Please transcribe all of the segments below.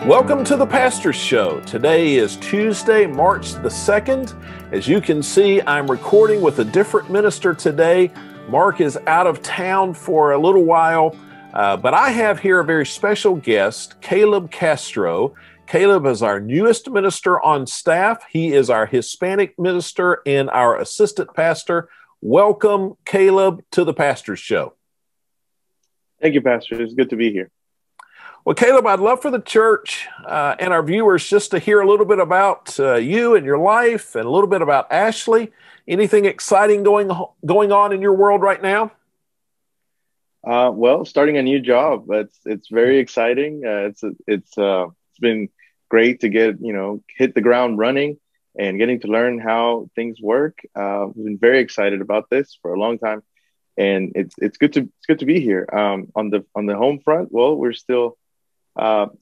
Welcome to the Pastor's Show. Today is Tuesday, March the 2nd. As you can see, I'm recording with a different minister today. Mark is out of town for a little while, but I have here a very special guest, Caleb Castro. Caleb is our newest minister on staff. He is our Hispanic minister and our assistant pastor. Welcome, Caleb, to the Pastor's Show. Thank you, Pastor. It's good to be here. Well, Caleb, I'd love for the church and our viewers just to hear a little bit about you and your life and a little bit about Ashley. Anything exciting going on in your world right now? Well, starting a new job. It's very exciting. It's been great to hit the ground running and getting to learn how things work. I've been very excited about this for a long time, and it's good to be here. On the home front, well, we're still.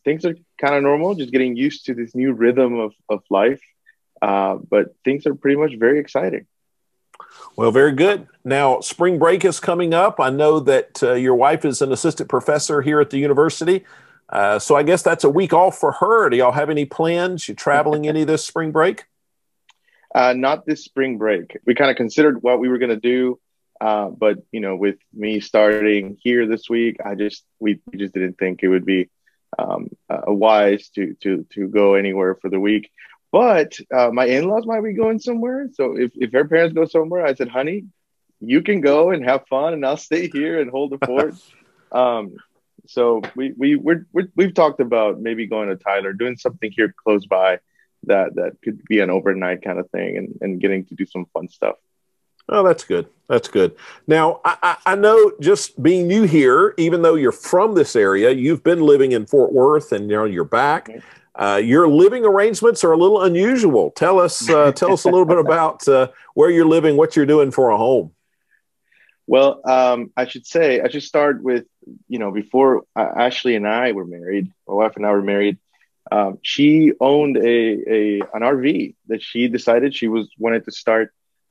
Things are kind of normal, just getting used to this new rhythm of life. But things are pretty much very exciting. Well, very good. Now, spring break is coming up. I know that your wife is an assistant professor here at the university. So I guess that's a week off for her. Do y'all have any plans? You traveling any this spring break? Not this spring break. We kind of considered what we were going to do. But, with me starting here this week, we just didn't think it would be wise to go anywhere for the week. But my in-laws might be going somewhere. So if her parents go somewhere, I said, honey, you can go and have fun, and I'll stay here and hold the fort. So we've talked about maybe going to Tyler, doing something here close by that could be an overnight kind of thing, and getting to do some fun stuff. Oh, that's good. That's good. Now, I know, just being new here, even though you're from this area, you've been living in Fort Worth, and you're back. Your living arrangements are a little unusual. Tell us a little bit about where you're living, what you're doing for a home. Well, I should start with, before Ashley and I were married, my wife and I were married, she owned an RV that she decided she wanted to start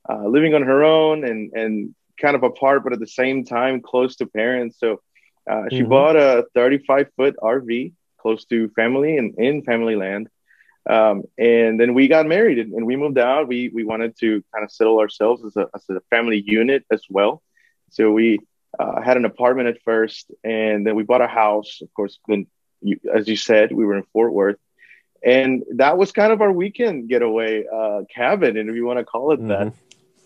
living on her own and kind of apart, but at the same time close to parents. So she bought a 35-foot RV close to family and in family land. And then we got married and we moved out. We wanted to kind of settle ourselves as a family unit as well. So we had an apartment at first, and then we bought a house. Of course, then as you said, we were in Fort Worth. And that was kind of our weekend getaway cabin, and if you want to call it that.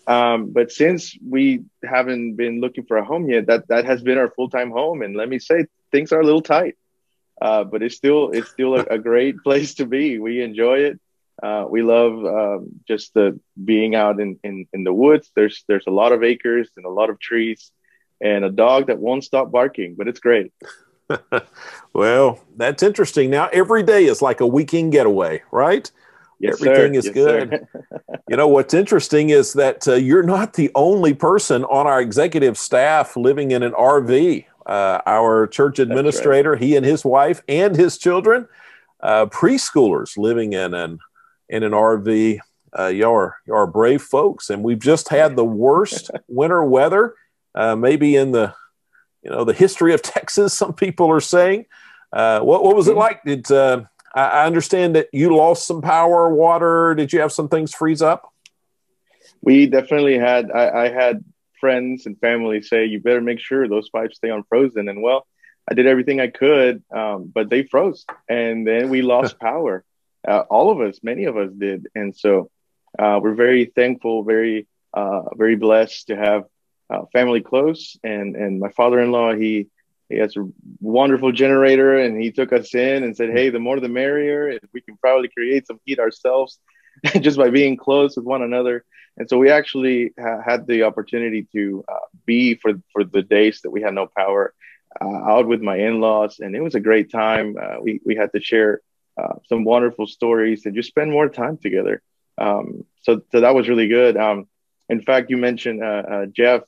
But since we haven't been looking for a home yet, that has been our full-time home. And let me say, things are a little tight, but it's still a great place to be. We enjoy it. We love just being out in the woods. There's a lot of acres and a lot of trees, and a dog that won't stop barking, but it's great. Well, that's interesting. Now, every day is like a weekend getaway, right? Yes, everything sir. is yes, good. What's interesting is that you're not the only person on our executive staff living in an RV. Our church administrator, right. He and his wife and his children, preschoolers living in an RV. Y'all are brave folks, and we've just had the worst winter weather, maybe in the history of Texas. Some people are saying. What was it like? I understand that you lost some power, water. Did you have some things freeze up? We definitely had. I had friends and family say, you better make sure those pipes stay unfrozen. And well, I did everything I could, but they froze. And then we lost power. All of us, many of us did. And so we're very thankful, very blessed to have family close. And my father-in-law, he has a wonderful generator, and he took us in and said, hey, the more the merrier. And we can probably create some heat ourselves just by being close with one another. And so we actually had the opportunity to be for the days that we had no power out with my in-laws. And it was a great time. We had to share some wonderful stories and just spend more time together. So that was really good. In fact, you mentioned Jeff.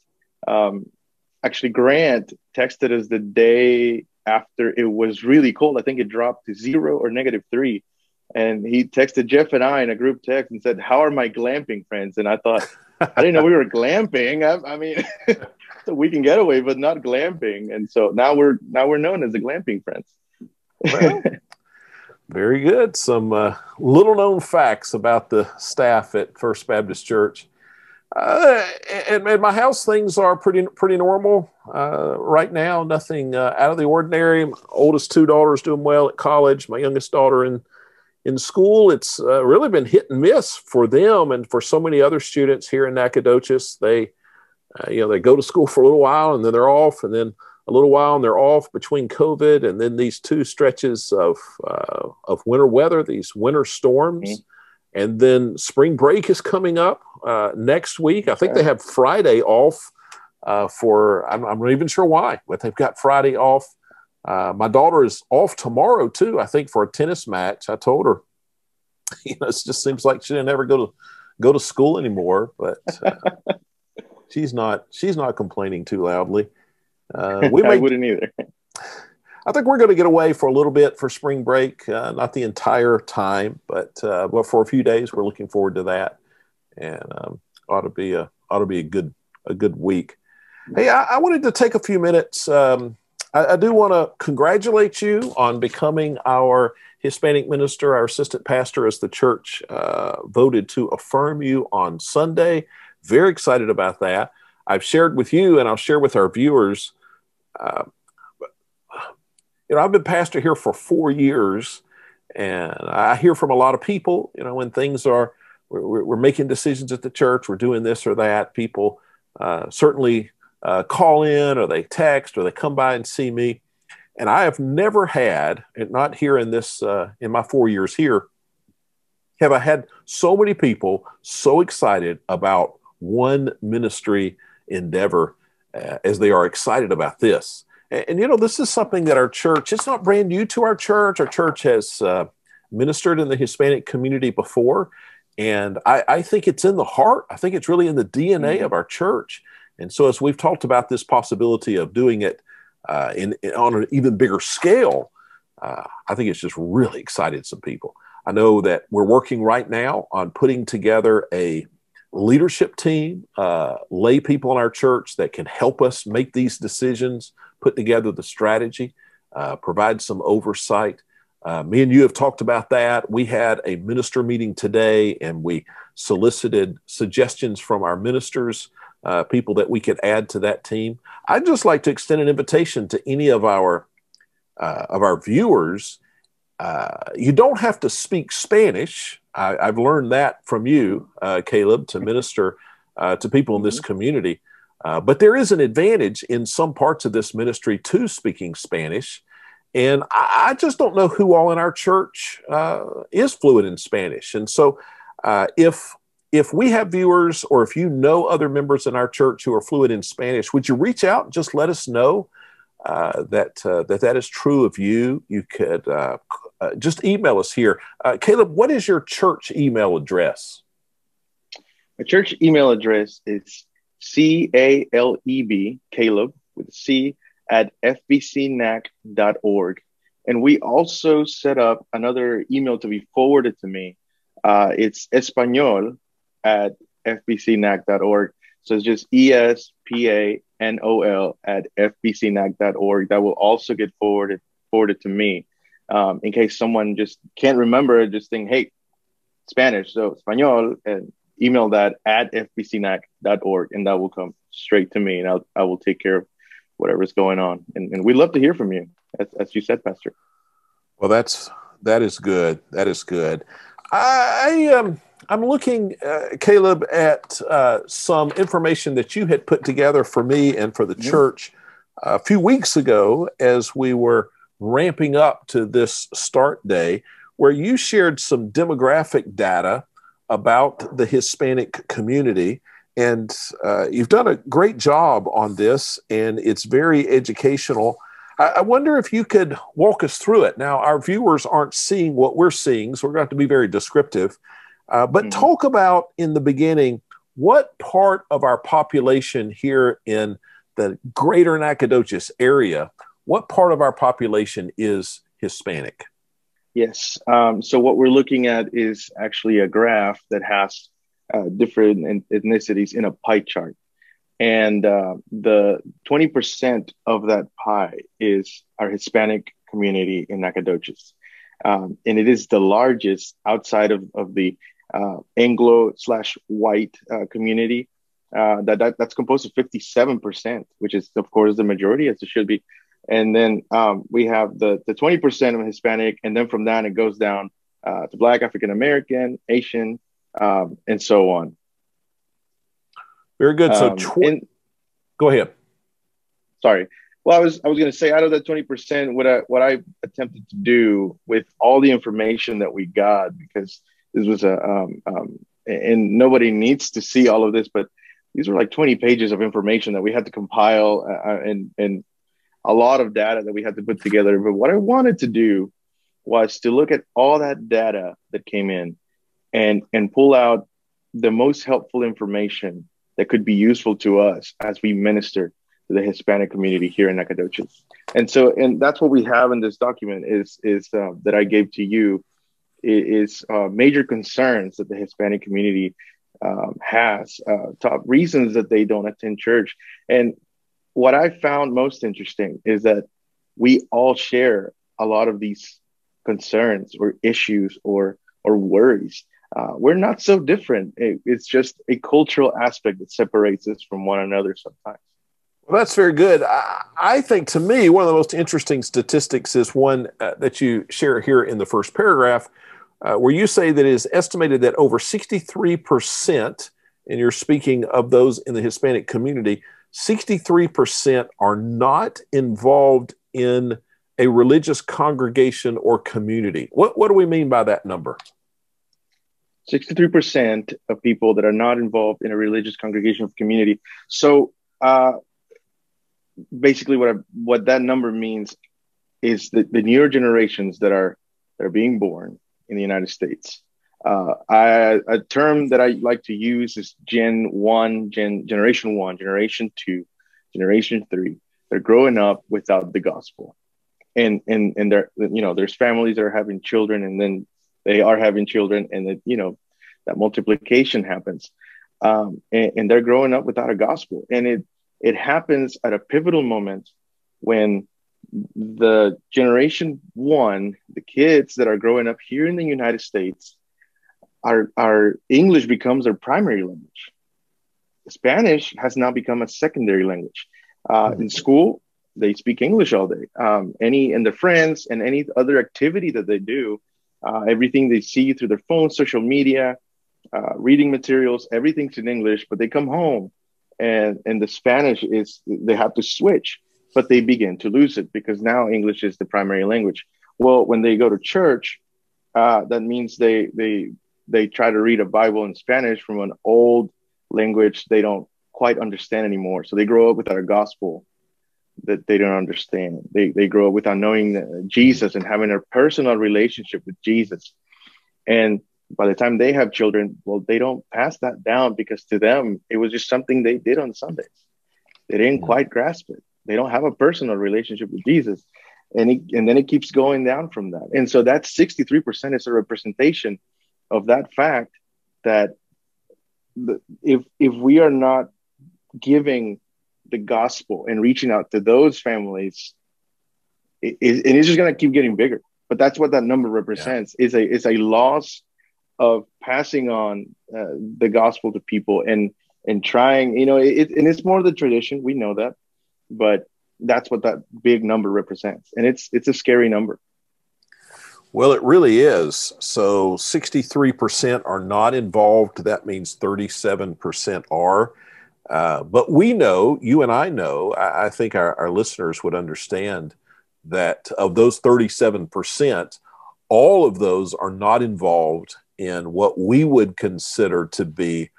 Actually, Grant texted us the day after it was really cold. I think it dropped to 0 or -3. And he texted Jeff and I in a group text and said, how are my glamping friends? And I thought, I didn't know we were glamping. I mean, it's a weekend getaway, but not glamping. And so now we're known as the glamping friends. Very good. Some little known facts about the staff at First Baptist Church. At my house, things are pretty normal right now. Nothing out of the ordinary. My oldest two daughters doing well at college. My youngest daughter in school. It's really been hit and miss for them and for so many other students here in Nacogdoches. They go to school for a little while and then they're off, and then a little while and they're off between COVID and then these two stretches of winter weather, these winter storms. Mm-hmm. And then spring break is coming up next week. I think they have Friday off I'm not even sure why, but they've got Friday off. My daughter is off tomorrow too, I think, for a tennis match. I told her, it just seems like she didn't ever go to school anymore, but she's not complaining too loudly. I wouldn't either. I think we're going to get away for a little bit for spring break, not the entire time, but for a few days. We're looking forward to that, and ought to be a good week. Hey, I wanted to take a few minutes. I do want to congratulate you on becoming our Hispanic minister, our assistant pastor, as the church voted to affirm you on Sunday. Very excited about that. I've shared with you, and I'll share with our viewers. I've been pastor here for 4 years, and I hear from a lot of people, when things are, we're making decisions at the church, we're doing this or that. People certainly call in, or they text, or they come by and see me. And I have never had, and not here in this, in my 4 years here, have I had so many people so excited about one ministry endeavor as they are excited about this. And, this is something that our church, it's not brand new to our church. Our church has ministered in the Hispanic community before. And I think it's in the heart. I think it's really in the DNA of our church. And so as we've talked about this possibility of doing it on an even bigger scale, I think it's just really excited some people. I know that we're working right now on putting together a leadership team, lay people in our church that can help us make these decisions, put together the strategy, provide some oversight. Me and you have talked about that. We had a minister meeting today, and we solicited suggestions from our ministers, people that we could add to that team. I'd just like to extend an invitation to any of our viewers. You don't have to speak Spanish. I've learned that from you, Caleb, to minister to people in this community. But there is an advantage in some parts of this ministry to speaking Spanish. And I just don't know who all in our church is fluent in Spanish. And so if we have viewers, or if you know other members in our church who are fluent in Spanish, would you reach out and just let us know that is true of you? You could just email us here. Caleb, what is your church email address? My church email address is CALEB, Caleb, with C, at fbcnac.org. And we also set up another email to be forwarded to me. It's Espanol at fbcnac.org. So it's just ESPANOL at fbcnac.org. That will also get forwarded to me. In case someone just can't remember, just think, hey, Spanish, so Espanol, and email that at fbcnac.org, and that will come straight to me, and I will take care of whatever's going on. And we'd love to hear from you, as you said, Pastor. Well, that is good. That is good. I'm looking, Caleb, at some information that you had put together for me and for the church a few weeks ago as we were ramping up to this start day, where you shared some demographic data about the Hispanic community. And you've done a great job on this, and it's very educational. I wonder if you could walk us through it. Now, our viewers aren't seeing what we're seeing, so we're going to have to be very descriptive. But talk about, in the beginning, what part of our population here in the greater Nacogdoches area, what part of our population is Hispanic? Yes. So what we're looking at is actually a graph that has different ethnicities in a pie chart. And the 20% of that pie is our Hispanic community in Nacogdoches. And it is the largest outside of the Anglo/white community. That's composed of 57%, which is, of course, the majority, as it should be. And then we have the 20% of Hispanic, and then from that it goes down to Black, African American, Asian, and so on. Very good. So go ahead. Sorry. Well, I was going to say, out of that 20%, what I attempted to do with all the information that we got, because this was and nobody needs to see all of this, but these were like 20 pages of information that we had to compile, and a lot of data that we had to put together. But what I wanted to do was to look at all that data that came in and pull out the most helpful information that could be useful to us as we minister to the Hispanic community here in Nacogdoches. And that's what we have in this document is that I gave to you is major concerns that the Hispanic community has, top reasons that they don't attend church. And what I found most interesting is that we all share a lot of these concerns or issues or worries. We're not so different. It's just a cultural aspect that separates us from one another sometimes. Well, that's very good. I think, to me, one of the most interesting statistics is one that you share here in the first paragraph, where you say that it is estimated that over 63%, and you're speaking of those in the Hispanic community, 63% are not involved in a religious congregation or community. What do we mean by that number? 63% of people that are not involved in a religious congregation or community. So basically what that number means is that the newer generations that are being born in the United States. A term that I like to use is Generation 1, Generation 2, Generation 3. They're growing up without the gospel. And there's families that are having children, and then they are having children, and that multiplication happens. And they're growing up without a gospel. And it happens at a pivotal moment when the Generation 1, the kids that are growing up here in the United States, our English becomes their primary language. Spanish has now become a secondary language. In school, they speak English all day. And their friends and any other activity that they do, everything they see through their phone, social media, reading materials, everything's in English. But they come home and the Spanish they have to switch, but they begin to lose it because now English is the primary language. Well, when they go to church, that means they try to read a Bible in Spanish from an old language they don't quite understand anymore. So they grow up without a gospel that they don't understand. They grow up without knowing Jesus and having a personal relationship with Jesus. And by the time they have children, well, they don't pass that down because to them, it was just something they did on Sundays. They didn't quite grasp it. They don't have a personal relationship with Jesus. And then it keeps going down from that. And so that 63% is a representation of that fact that if we are not giving the gospel and reaching out to those families, it's just going to keep getting bigger. But that's what that number represents, is a loss of passing on the gospel to people and trying, and it's more the tradition. We know that, but that's what that big number represents. And it's a scary number. Well, it really is. So 63% are not involved. That means 37% are. But we know, you and I know, I think our listeners would understand that of those 37%, all of those are not involved in what we would consider to be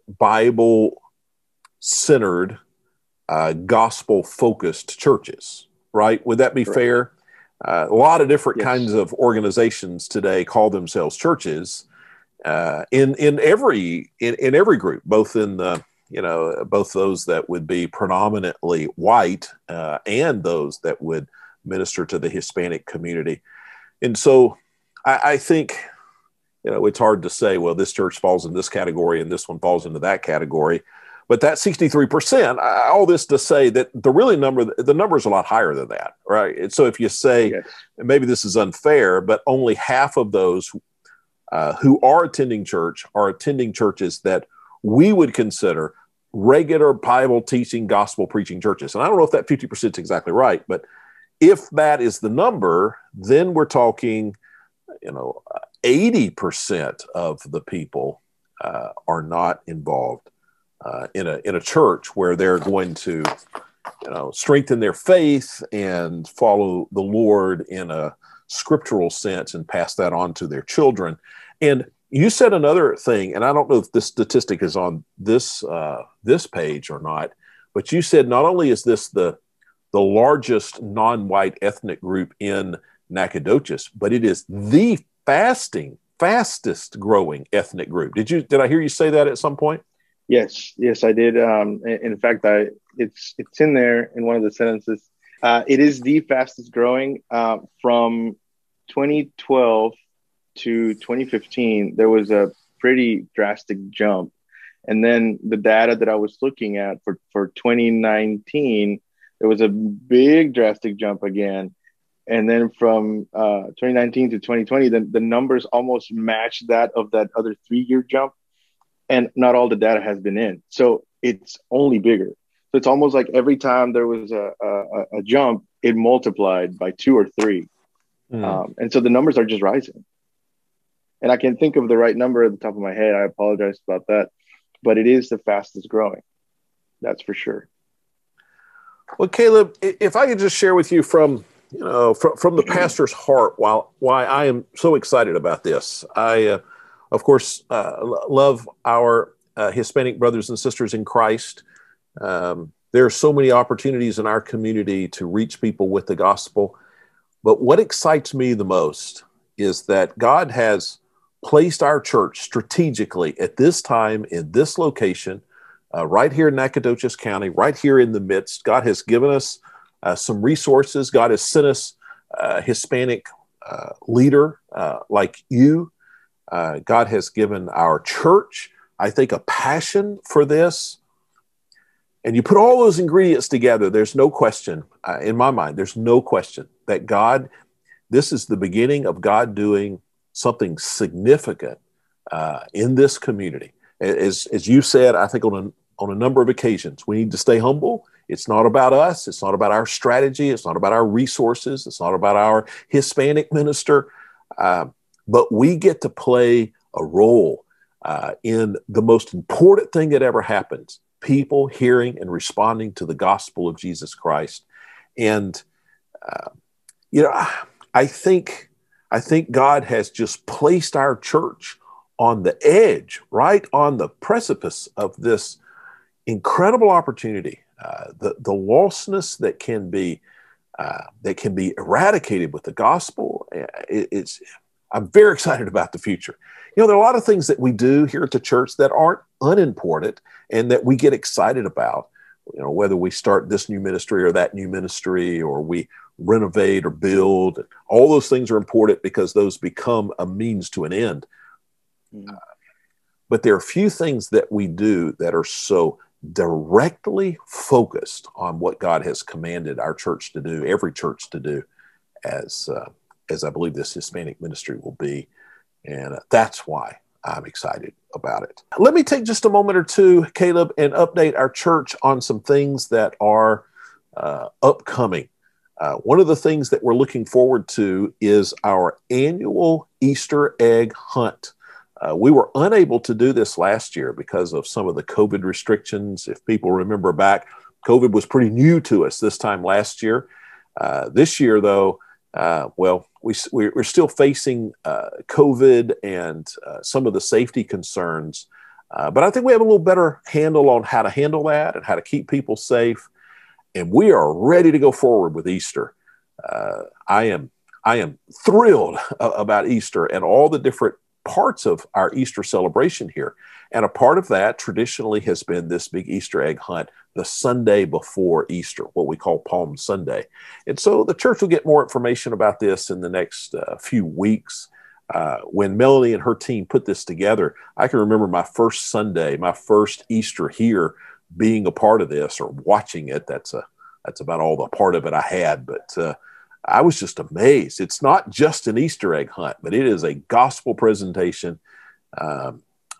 Bible-centered, gospel-focused churches, right? Would that be fair? A lot of different kinds of organizations today call themselves churches in every group, both in the both those that would be predominantly white and those that would minister to the Hispanic community. And so I think it's hard to say, well, this church falls in this category and this one falls into that category. But that 63%, all this to say that the number is a lot higher than that, right? And so if you say, Yes. maybe this is unfair, but only half of those who are attending church are attending churches that we would consider regular Bible teaching, gospel preaching churches. And I don't know if that 50% is exactly right, but if that is the number, then we're talking, 80% of the people are not involved in a church where they're going to, strengthen their faith and follow the Lord in a scriptural sense and pass that on to their children. And you said another thing, and I don't know if this statistic is on this page or not, but you said not only is this the largest non-white ethnic group in Nacogdoches, but it is the fastest growing ethnic group. Did I hear you say that at some point? Yes, I did. In fact, it's in there in one of the sentences. It is the fastest growing. From 2012 to 2015, there was a pretty drastic jump. And then the data that I was looking at for 2019, there was a big drastic jump again. And then from 2019 to 2020, the numbers almost matched that of that other 3-year jump. And not all the data has been in. So it's only bigger. So it's almost like every time there was a jump, it multiplied by 2 or 3. And so the numbers are just rising. And I can't think of the right number at the top of my head. I apologize about that. But it is the fastest growing. That's for sure. Well, Caleb, if I could just share with you from the pastor's heart why I am so excited about this. I, of course, love our Hispanic brothers and sisters in Christ. There are so many opportunities in our community to reach people with the gospel. But what excites me the most is that God has placed our church strategically at this time in this location, right here in Nacogdoches County, right here in the midst. God has given us some resources. God has sent us a Hispanic leader like you. God has given our church, I think, a passion for this. And you put all those ingredients together, there's no question, in my mind, there's no question that this is the beginning of God doing something significant in this community. As you said, I think on a number of occasions, we need to stay humble. It's not about us. It's not about our strategy. It's not about our resources. It's not about our Hispanic minister. But we get to play a role in the most important thing that ever happens, people hearing and responding to the gospel of Jesus Christ. And, I think God has just placed our church on the edge, right on the precipice of this incredible opportunity. The lostness that can be eradicated with the gospel. I'm very excited about the future. There are a lot of things that we do here at the church that aren't unimportant and that we get excited about. Whether we start this new ministry or that new ministry, or we renovate or build, all those things are important because those become a means to an end. But there are a few things that we do that are so directly focused on what God has commanded our church to do, every church to do, as I believe this Hispanic ministry will be. And that's why I'm excited about it. Let me take just a moment or two, Caleb, and update our church on some things that are upcoming. One of the things that we're looking forward to is our annual Easter egg hunt. We were unable to do this last year because of some of the COVID restrictions. If people remember back, COVID was pretty new to us this time last year. This year, though, we're still facing COVID and some of the safety concerns. But I think we have a little better handle on how to handle that and how to keep people safe. And we are ready to go forward with Easter. I am thrilled about Easter and all the different parts of our Easter celebration here. And a part of that traditionally has been this big Easter egg hunt the Sunday before Easter, what we call Palm Sunday. And so the church will get more information about this in the next few weeks. When Melanie and her team put this together, I can remember my first Sunday, my first Easter here being a part of this or watching it. That's about all the part of it I had, but I was just amazed. It's not just an Easter egg hunt, but it is a gospel presentation,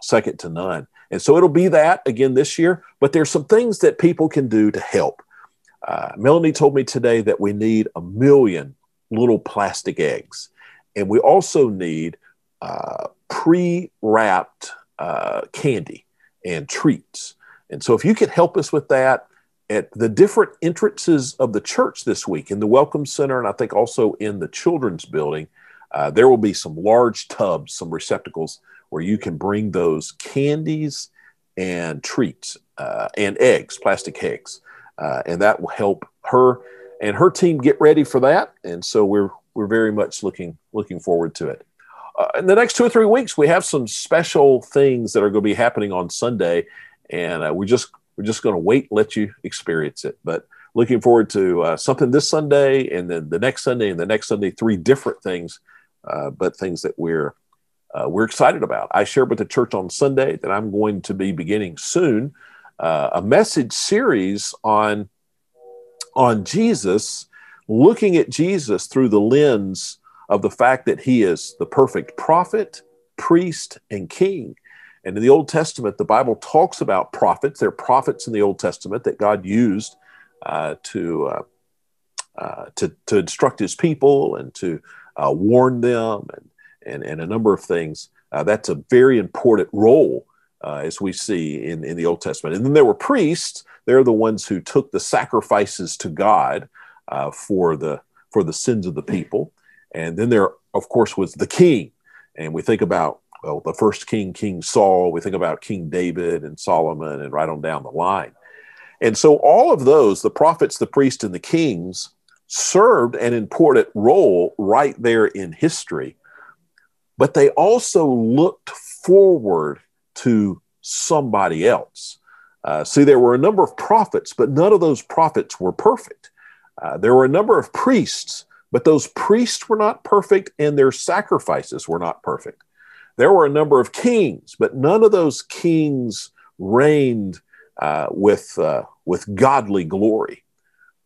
second to none. And so it'll be that again this year, but there's some things that people can do to help. Melanie told me today that we need 1 million little plastic eggs. And we also need pre-wrapped candy and treats. And so if you could help us with that at the different entrances of the church this week, in the Welcome Center, and I think also in the children's building, there will be some large tubs, some receptacles where you can bring those candies and treats and eggs, plastic eggs. And that will help her and her team get ready for that. And so we're very much looking forward to it. In the next 2 or 3 weeks, we have some special things that are going to be happening on Sunday, and we're just going to wait and let you experience it. But looking forward to something this Sunday, and then the next Sunday, and the next Sunday, 3 different things, but things that we're excited about. I shared with the church on Sunday that I'm going to be beginning soon a message series on Jesus, looking at Jesus through the lens of the fact that he is the perfect prophet, priest, and king. And in the Old Testament, the Bible talks about prophets. There are prophets in the Old Testament that God used to instruct his people and to warn them and a number of things. That's a very important role as we see in the Old Testament. And then there were priests. They're the ones who took the sacrifices to God for the sins of the people. And then there, of course, was the king. And we think about, well, the first king, King Saul. We think about King David and Solomon and right on down the line. And so all of those, the prophets, the priests, and the kings, served an important role right there in history. But they also looked forward to somebody else. See, there were a number of prophets, but none of those prophets were perfect. There were a number of priests, but those priests were not perfect, and their sacrifices were not perfect. There were a number of kings, but none of those kings reigned with godly glory.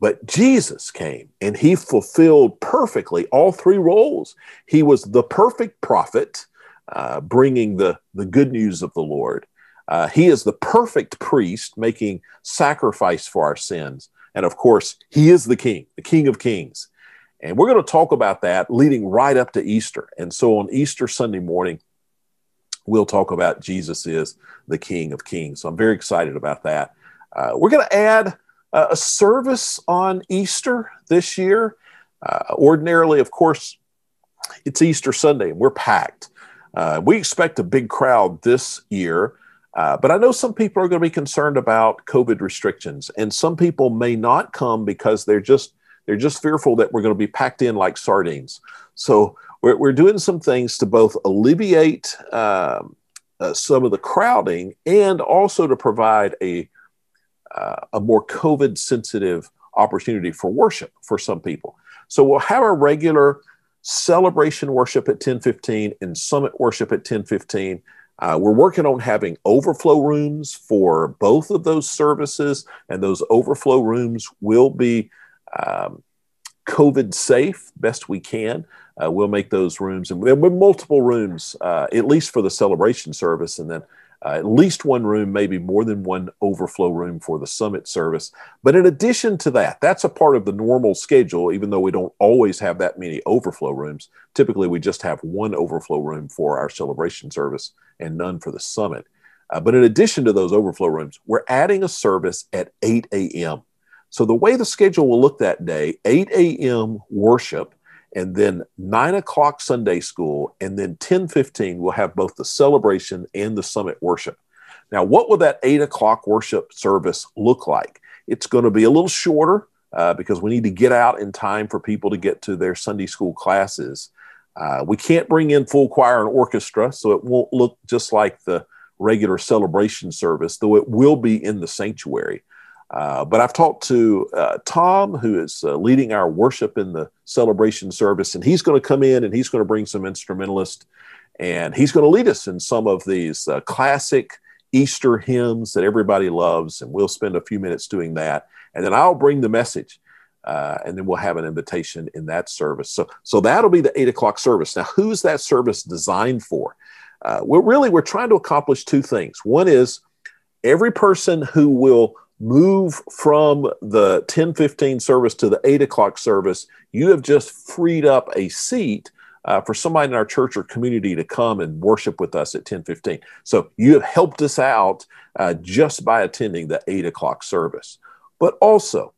But Jesus came, and he fulfilled perfectly all 3 roles. He was the perfect prophet, bringing the good news of the Lord. He is the perfect priest, making sacrifice for our sins. And of course, he is the King of Kings. And we're going to talk about that leading right up to Easter. And so on Easter Sunday morning, we'll talk about Jesus is the King of Kings. So I'm very excited about that. We're going to add a service on Easter this year. Ordinarily, of course, it's Easter Sunday and we're packed. We expect a big crowd this year, but I know some people are going to be concerned about COVID restrictions, and some people may not come because they're just fearful that we're going to be packed in like sardines. So we're doing some things to both alleviate some of the crowding and also to provide a more COVID-sensitive opportunity for worship for some people. So we'll have our regular celebration worship at 10:15 and summit worship at 10:15. We're working on having overflow rooms for both of those services, and those overflow rooms will be COVID safe best we can. We'll make those rooms, and with multiple rooms, at least for the celebration service, and then at least one room, maybe more than one overflow room for the summit service. But in addition to that, that's a part of the normal schedule, even though we don't always have that many overflow rooms. Typically, we just have one overflow room for our celebration service and none for the summit. But in addition to those overflow rooms, we're adding a service at 8 a.m. So the way the schedule will look that day, 8 a.m. worship, and then 9 o'clock Sunday school, and then 10:15, we'll have both the celebration and the summit worship. Now, what will that 8 o'clock worship service look like? It's going to be a little shorter because we need to get out in time for people to get to their Sunday school classes. We can't bring in full choir and orchestra, so it won't look just like the regular celebration service, though it will be in the sanctuary. But I've talked to Tom, who is leading our worship in the celebration service, and he's going to come in and he's going to bring some instrumentalists, and he's going to lead us in some of these classic Easter hymns that everybody loves, and we'll spend a few minutes doing that. And then I'll bring the message, and then we'll have an invitation in that service. So that'll be the 8 o'clock service. Now, who's that service designed for? We're trying to accomplish two things. One is every person who will move from the 10:15 service to the 8 o'clock service, you have just freed up a seat for somebody in our church or community to come and worship with us at 10:15. So you have helped us out just by attending the 8 o'clock service. But also,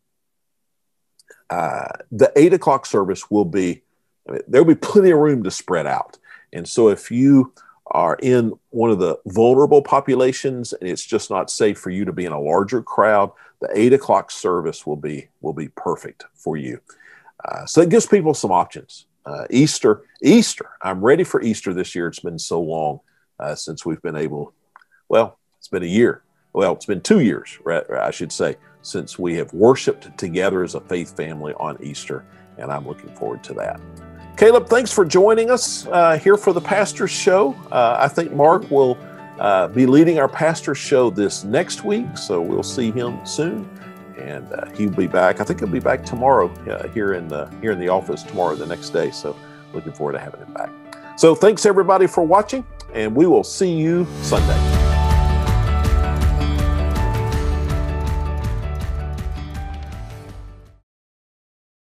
the 8 o'clock service will be, there'll be plenty of room to spread out. And so if you are in one of the vulnerable populations and it's just not safe for you to be in a larger crowd, the 8 o'clock service will be perfect for you. So it gives people some options. Easter, I'm ready for Easter this year. It's been so long since we've been able, well, it's been a year. Well, it's been 2 years, I should say, since we have worshiped together as a faith family on Easter, and I'm looking forward to that. Caleb, thanks for joining us here for the Pastor's Show. I think Mark will be leading our Pastor's Show this next week, so we'll see him soon. And he'll be back. I think he'll be back tomorrow here in the office tomorrow, the next day. So looking forward to having him back. So thanks everybody for watching, and we will see you Sunday.